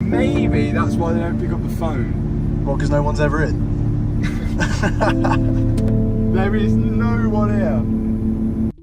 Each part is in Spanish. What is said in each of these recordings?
Maybe that's why they don't pick up the phone. Well, because no one's ever in. There is no one here.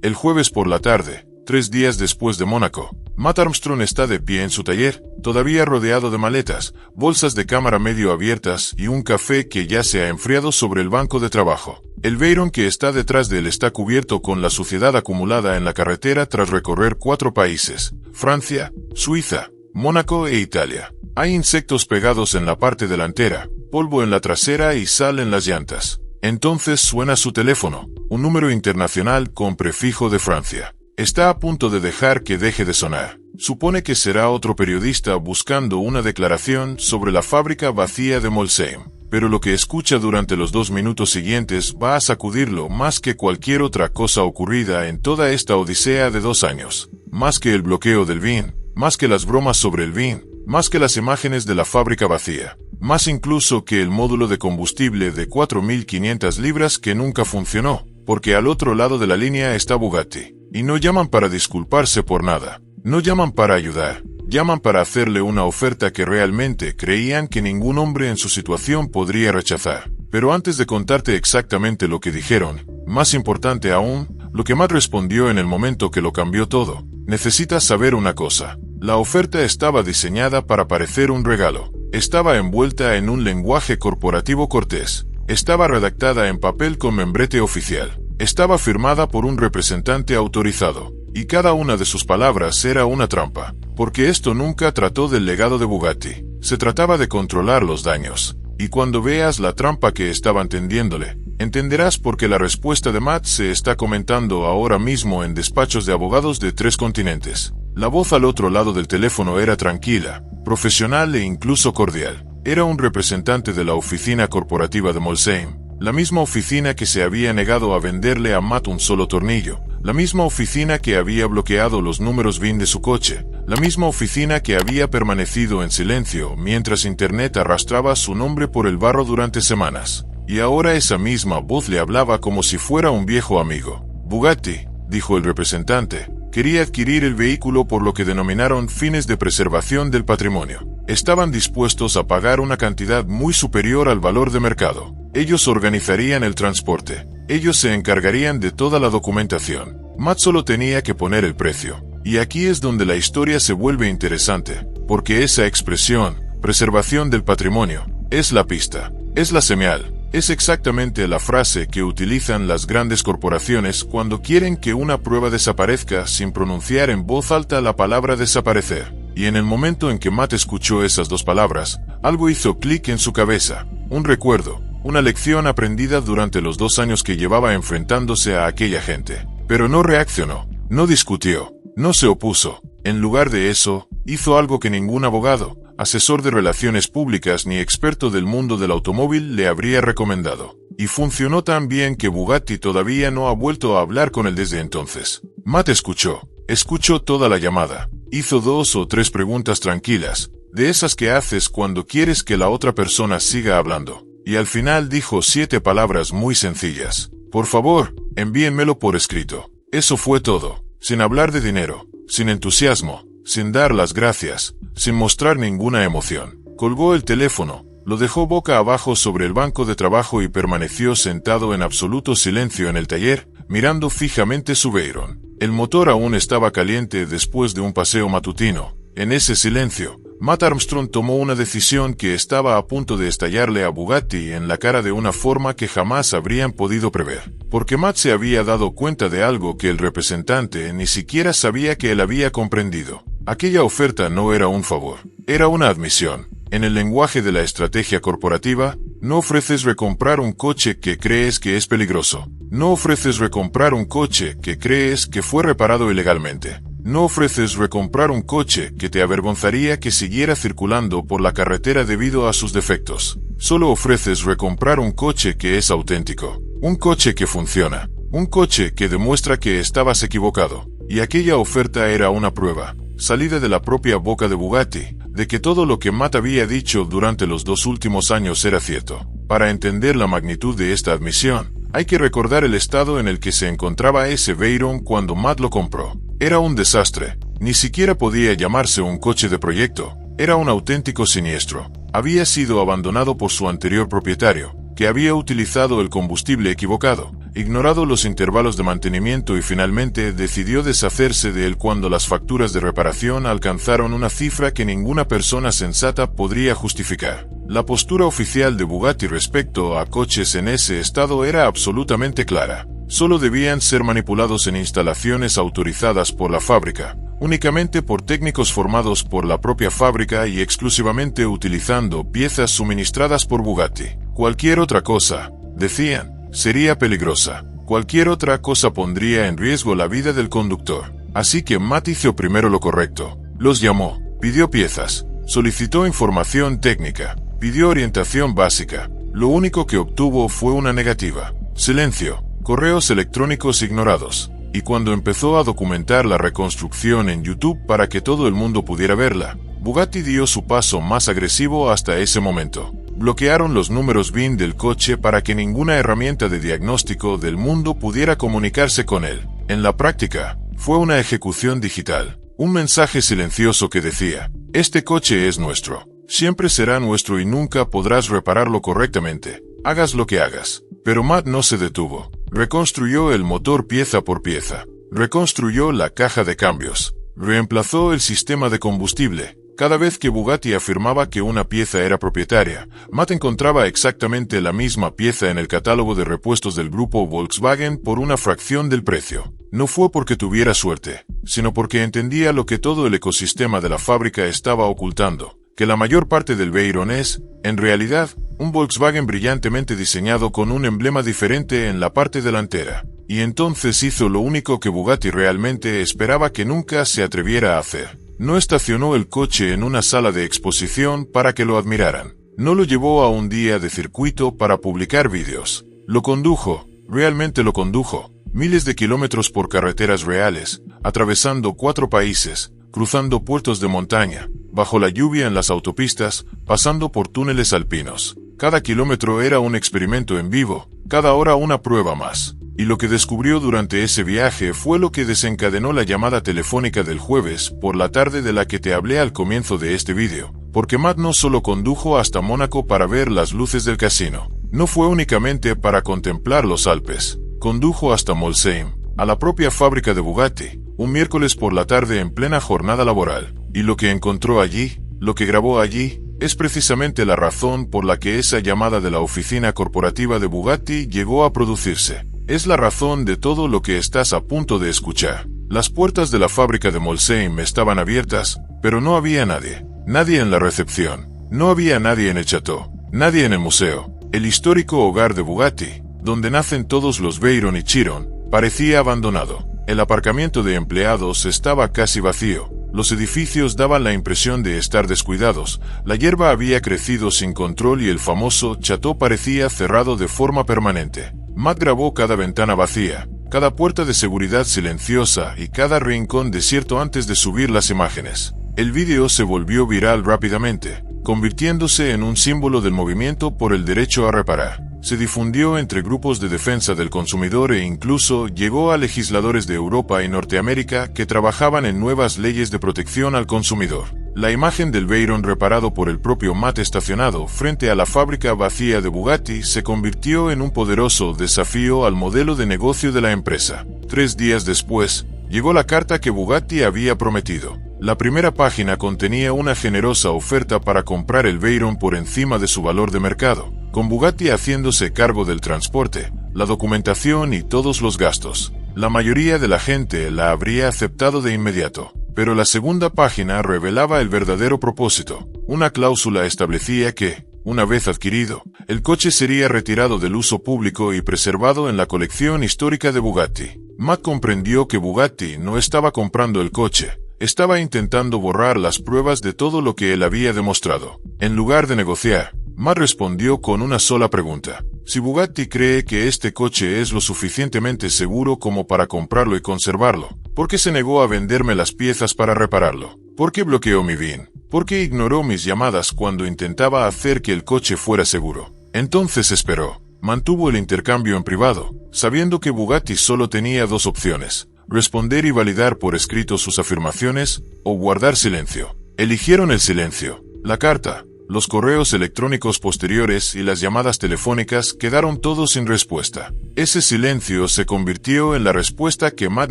El jueves por la tarde, 3 días después de Mónaco, Matt Armstrong está de pie en su taller, todavía rodeado de maletas, bolsas de cámara medio abiertas y un café que ya se ha enfriado sobre el banco de trabajo. El Veyron que está detrás de él está cubierto con la suciedad acumulada en la carretera tras recorrer 4 países: Francia, Suiza, Mónaco e Italia. Hay insectos pegados en la parte delantera, polvo en la trasera y sal en las llantas. Entonces suena su teléfono, un número internacional con prefijo de Francia. Está a punto de dejar que deje de sonar. Supone que será otro periodista buscando una declaración sobre la fábrica vacía de Molsheim, pero lo que escucha durante los 2 minutos siguientes va a sacudirlo más que cualquier otra cosa ocurrida en toda esta odisea de 2 años. Más que el bloqueo del VIN, más que las bromas sobre el VIN, más que las imágenes de la fábrica vacía, más incluso que el módulo de combustible de 4.500 libras que nunca funcionó, porque al otro lado de la línea está Bugatti. Y no llaman para disculparse por nada, no llaman para ayudar, llaman para hacerle una oferta que realmente creían que ningún hombre en su situación podría rechazar. Pero antes de contarte exactamente lo que dijeron, más importante aún, lo que Matt respondió en el momento que lo cambió todo, necesitas saber una cosa. La oferta estaba diseñada para parecer un regalo. Estaba envuelta en un lenguaje corporativo cortés. Estaba redactada en papel con membrete oficial. Estaba firmada por un representante autorizado. Y cada una de sus palabras era una trampa. Porque esto nunca trató del legado de Bugatti. Se trataba de controlar los daños. Y cuando veas la trampa que estaban tendiéndole, entenderás por qué la respuesta de Matt se está comentando ahora mismo en despachos de abogados de 3 continentes. La voz al otro lado del teléfono era tranquila, profesional e incluso cordial. Era un representante de la oficina corporativa de Molsheim, la misma oficina que se había negado a venderle a Matt un solo tornillo, la misma oficina que había bloqueado los números VIN de su coche, la misma oficina que había permanecido en silencio mientras Internet arrastraba su nombre por el barro durante semanas. Y ahora esa misma voz le hablaba como si fuera un viejo amigo. Bugatti, dijo el representante, quería adquirir el vehículo por lo que denominaron fines de preservación del patrimonio. Estaban dispuestos a pagar una cantidad muy superior al valor de mercado. Ellos organizarían el transporte. Ellos se encargarían de toda la documentación. Matt solo tenía que poner el precio. Y aquí es donde la historia se vuelve interesante, porque esa expresión, preservación del patrimonio, es la pista, es la señal. Es exactamente la frase que utilizan las grandes corporaciones cuando quieren que una prueba desaparezca sin pronunciar en voz alta la palabra desaparecer. Y en el momento en que Matt escuchó esas 2 palabras, algo hizo clic en su cabeza. Un recuerdo, una lección aprendida durante los 2 años que llevaba enfrentándose a aquella gente. Pero no reaccionó, no discutió, no se opuso. En lugar de eso, hizo algo que ningún abogado, asesor de relaciones públicas ni experto del mundo del automóvil le habría recomendado. Y funcionó tan bien que Bugatti todavía no ha vuelto a hablar con él desde entonces. Matt escuchó toda la llamada. Hizo 2 o 3 preguntas tranquilas, de esas que haces cuando quieres que la otra persona siga hablando. Y al final dijo 7 palabras muy sencillas. Por favor, envíenmelo por escrito. Eso fue todo. Sin hablar de dinero, sin entusiasmo, sin dar las gracias, sin mostrar ninguna emoción. Colgó el teléfono, lo dejó boca abajo sobre el banco de trabajo y permaneció sentado en absoluto silencio en el taller, mirando fijamente su Veyron. El motor aún estaba caliente después de un paseo matutino. En ese silencio, Matt Armstrong tomó una decisión que estaba a punto de estallarle a Bugatti en la cara de una forma que jamás habrían podido prever. Porque Matt se había dado cuenta de algo que el representante ni siquiera sabía que él había comprendido. Aquella oferta no era un favor, era una admisión. En el lenguaje de la estrategia corporativa, no ofreces recomprar un coche que crees que es peligroso. No ofreces recomprar un coche que crees que fue reparado ilegalmente. No ofreces recomprar un coche que te avergonzaría que siguiera circulando por la carretera debido a sus defectos. Solo ofreces recomprar un coche que es auténtico. Un coche que funciona. Un coche que demuestra que estabas equivocado. Y aquella oferta era una prueba, salida de la propia boca de Bugatti, de que todo lo que Matt había dicho durante los 2 últimos años era cierto. Para entender la magnitud de esta admisión, hay que recordar el estado en el que se encontraba ese Veyron cuando Matt lo compró. Era un desastre. Ni siquiera podía llamarse un coche de proyecto. Era un auténtico siniestro. Había sido abandonado por su anterior propietario, que había utilizado el combustible equivocado, ignorado los intervalos de mantenimiento y finalmente decidió deshacerse de él cuando las facturas de reparación alcanzaron una cifra que ninguna persona sensata podría justificar. La postura oficial de Bugatti respecto a coches en ese estado era absolutamente clara. Solo debían ser manipulados en instalaciones autorizadas por la fábrica, únicamente por técnicos formados por la propia fábrica y exclusivamente utilizando piezas suministradas por Bugatti. Cualquier otra cosa, decían, sería peligrosa. Cualquier otra cosa pondría en riesgo la vida del conductor. Así que Matt hizo primero lo correcto. Los llamó, pidió piezas, solicitó información técnica, pidió orientación básica. Lo único que obtuvo fue una negativa. Silencio, correos electrónicos ignorados. Y cuando empezó a documentar la reconstrucción en YouTube para que todo el mundo pudiera verla, Bugatti dio su paso más agresivo hasta ese momento. Bloquearon los números VIN del coche para que ninguna herramienta de diagnóstico del mundo pudiera comunicarse con él. En la práctica, fue una ejecución digital. Un mensaje silencioso que decía, este coche es nuestro. Siempre será nuestro y nunca podrás repararlo correctamente. Hagas lo que hagas. Pero Matt no se detuvo. Reconstruyó el motor pieza por pieza. Reconstruyó la caja de cambios. Reemplazó el sistema de combustible. Cada vez que Bugatti afirmaba que una pieza era propietaria, Matt encontraba exactamente la misma pieza en el catálogo de repuestos del grupo Volkswagen por una fracción del precio. No fue porque tuviera suerte, sino porque entendía lo que todo el ecosistema de la fábrica estaba ocultando, que la mayor parte del Veyron es, en realidad, un Volkswagen brillantemente diseñado con un emblema diferente en la parte delantera. Y entonces hizo lo único que Bugatti realmente esperaba que nunca se atreviera a hacer. No estacionó el coche en una sala de exposición para que lo admiraran. No lo llevó a un día de circuito para publicar vídeos. Lo condujo, realmente lo condujo, miles de kilómetros por carreteras reales, atravesando 4 países, cruzando puertos de montaña, bajo la lluvia en las autopistas, pasando por túneles alpinos. Cada kilómetro era un experimento en vivo, cada hora una prueba más. Y lo que descubrió durante ese viaje fue lo que desencadenó la llamada telefónica del jueves por la tarde de la que te hablé al comienzo de este vídeo, porque Matt no solo condujo hasta Mónaco para ver las luces del casino, no fue únicamente para contemplar los Alpes, condujo hasta Molsheim, a la propia fábrica de Bugatti, un miércoles por la tarde en plena jornada laboral, y lo que encontró allí, lo que grabó allí, es precisamente la razón por la que esa llamada de la oficina corporativa de Bugatti llegó a producirse. Es la razón de todo lo que estás a punto de escuchar. Las puertas de la fábrica de Molsheim estaban abiertas, pero no había nadie. Nadie en la recepción. No había nadie en el chateau. Nadie en el museo. El histórico hogar de Bugatti, donde nacen todos los Veyron y Chiron, parecía abandonado. El aparcamiento de empleados estaba casi vacío. Los edificios daban la impresión de estar descuidados. La hierba había crecido sin control y el famoso chateau parecía cerrado de forma permanente. Matt grabó cada ventana vacía, cada puerta de seguridad silenciosa y cada rincón desierto antes de subir las imágenes. El vídeo se volvió viral rápidamente, convirtiéndose en un símbolo del movimiento por el derecho a reparar. Se difundió entre grupos de defensa del consumidor e incluso llegó a legisladores de Europa y Norteamérica que trabajaban en nuevas leyes de protección al consumidor. La imagen del Veyron reparado por el propio Matt estacionado frente a la fábrica vacía de Bugatti se convirtió en un poderoso desafío al modelo de negocio de la empresa. 3 días después, llegó la carta que Bugatti había prometido. La primera página contenía una generosa oferta para comprar el Veyron por encima de su valor de mercado, con Bugatti haciéndose cargo del transporte, la documentación y todos los gastos. La mayoría de la gente la habría aceptado de inmediato. Pero la segunda página revelaba el verdadero propósito. Una cláusula establecía que, una vez adquirido, el coche sería retirado del uso público y preservado en la colección histórica de Bugatti. Matt comprendió que Bugatti no estaba comprando el coche, estaba intentando borrar las pruebas de todo lo que él había demostrado. En lugar de negociar, Matt respondió con una sola pregunta. Si Bugatti cree que este coche es lo suficientemente seguro como para comprarlo y conservarlo, ¿por qué se negó a venderme las piezas para repararlo? ¿Por qué bloqueó mi VIN? ¿Por qué ignoró mis llamadas cuando intentaba hacer que el coche fuera seguro? Entonces esperó. Mantuvo el intercambio en privado, sabiendo que Bugatti solo tenía 2 opciones: responder y validar por escrito sus afirmaciones, o guardar silencio. Eligieron el silencio. La carta, los correos electrónicos posteriores y las llamadas telefónicas quedaron todos sin respuesta. Ese silencio se convirtió en la respuesta que Matt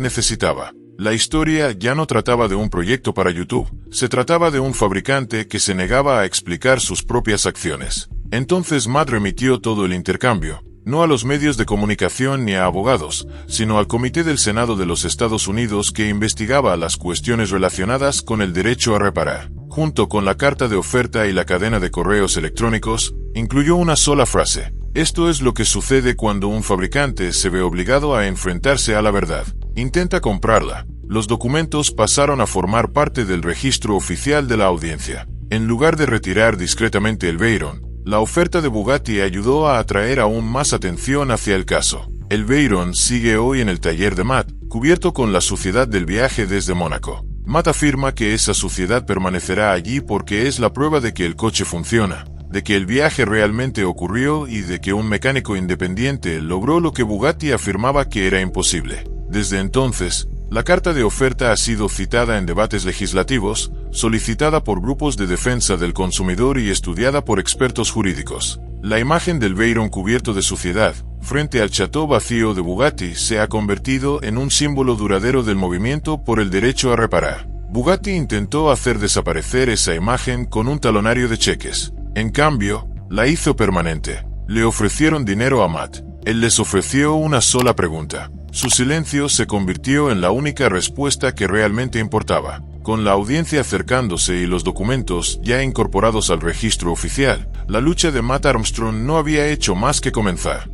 necesitaba. La historia ya no trataba de un proyecto para YouTube, se trataba de un fabricante que se negaba a explicar sus propias acciones. Entonces Matt remitió todo el intercambio, no a los medios de comunicación ni a abogados, sino al Comité del Senado de los Estados Unidos que investigaba las cuestiones relacionadas con el derecho a reparar. Junto con la carta de oferta y la cadena de correos electrónicos, incluyó una sola frase: esto es lo que sucede cuando un fabricante se ve obligado a enfrentarse a la verdad. Intenta comprarla. Los documentos pasaron a formar parte del registro oficial de la audiencia. En lugar de retirar discretamente el Veyron, la oferta de Bugatti ayudó a atraer aún más atención hacia el caso. El Veyron sigue hoy en el taller de Matt, cubierto con la suciedad del viaje desde Mónaco. Matt afirma que esa suciedad permanecerá allí porque es la prueba de que el coche funciona, de que el viaje realmente ocurrió y de que un mecánico independiente logró lo que Bugatti afirmaba que era imposible. Desde entonces, la carta de oferta ha sido citada en debates legislativos, solicitada por grupos de defensa del consumidor y estudiada por expertos jurídicos. La imagen del Veyron cubierto de suciedad, frente al chateau vacío de Bugatti, se ha convertido en un símbolo duradero del movimiento por el derecho a reparar. Bugatti intentó hacer desaparecer esa imagen con un talonario de cheques. En cambio, la hizo permanente. Le ofrecieron dinero a Matt. Él les ofreció una sola pregunta. Su silencio se convirtió en la única respuesta que realmente importaba. Con la audiencia acercándose y los documentos ya incorporados al registro oficial, la lucha de Matt Armstrong no había hecho más que comenzar.